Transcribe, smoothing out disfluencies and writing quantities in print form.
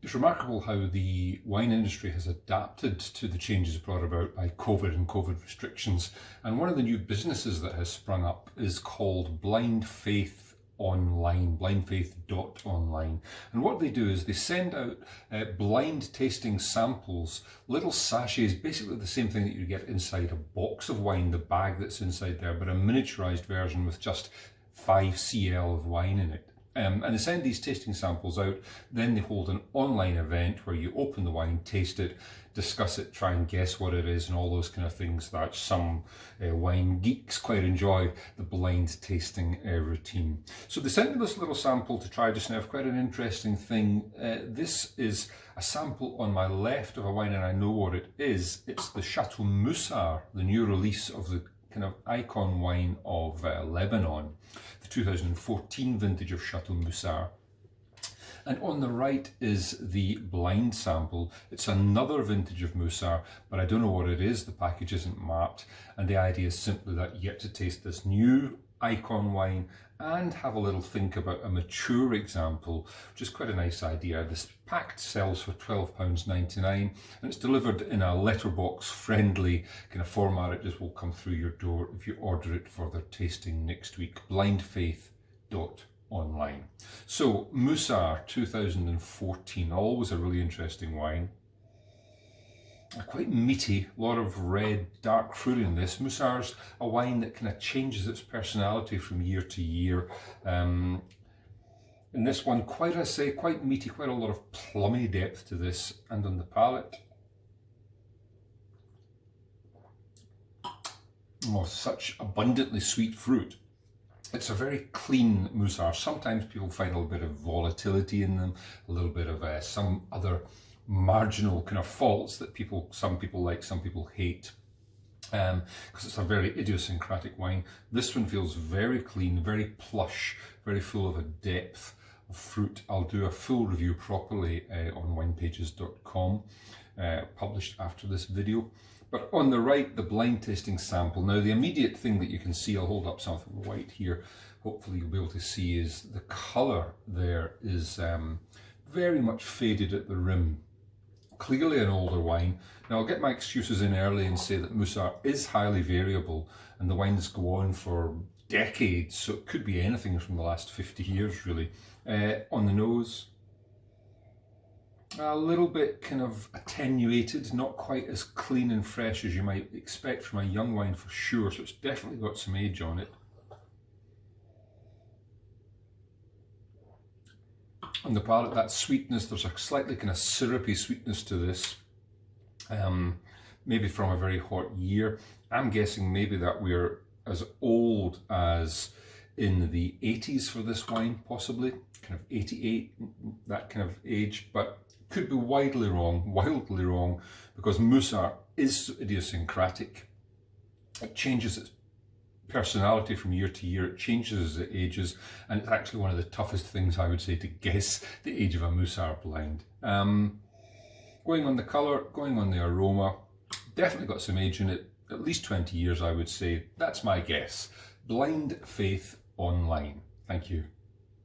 It's remarkable how the wine industry has adapted to the changes brought about by COVID and COVID restrictions. And one of the new businesses that has sprung up is called Blind Faith Online, blindfaith.online. And what they do is they send out blind tasting samples, little sachets, basically the same thing that you get inside a box of wine, the bag that's inside there, but a miniaturized version with just 5 cl of wine in it. And they send these tasting samples out, then they hold an online event where you open the wine, taste it, discuss it, try and guess what it is and all those kind of things that some wine geeks quite enjoy, the blind tasting routine. So they sent me this little sample to try just now, quite an interesting thing. This is a sample on my left of a wine and I know what it is. It's the Chateau Musar, the new release of the kind of icon wine of Lebanon, the 2014 vintage of Chateau Musar. And on the right is the blind sample. It's another vintage of Musar, but I don't know what it is. The package isn't marked. And the idea is simply that you get to taste this new icon wine and have a little think about a mature example, which is quite a nice idea. This pack sells for £12.99 and it's delivered in a letterbox friendly kind of format. It just will come through your door if you order it for their tasting next week. Blindfaith.online. So Musar 2014, always a really interesting wine. Quite meaty, a lot of red, dark fruit in this. Musar's a wine that kind of changes its personality from year to year. In this one, quite meaty, quite a lot of plummy depth to this, and on the palate. Oh, such abundantly sweet fruit. It's a very clean Musar. Sometimes people find a little bit of volatility in them, a little bit of some other marginal kind of faults that some people like, some people hate, because it's a very idiosyncratic wine. This one feels very clean, very plush, very full of a depth of fruit. I'll do a full review properly on winepages.com, published after this video. But on the right, the blind tasting sample. Now the immediate thing that you can see, I'll hold up something white here, hopefully you'll be able to see, is the colour there is very much faded at the rim. Clearly an older wine. Now I'll get my excuses in early and say that Musar is highly variable and the wines go on for decades, so it could be anything from the last 50 years really. On the nose, a little bit kind of attenuated, not quite as clean and fresh as you might expect from a young wine for sure, so it's definitely got some age on it. On the palate, that sweetness, there's a slightly kind of syrupy sweetness to this, maybe from a very hot year. I'm guessing maybe that we're as old as in the 80s for this wine, possibly, kind of 88, that kind of age, but could be wildly wrong, because Musar is idiosyncratic. It changes its personality from year to year, it changes as it ages, and it's actually one of the toughest things I would say to guess the age of a Musar blind. Going on the colour, going on the aroma, definitely got some age in it, at least 20 years I would say. That's my guess. Blind Faith Online. Thank you.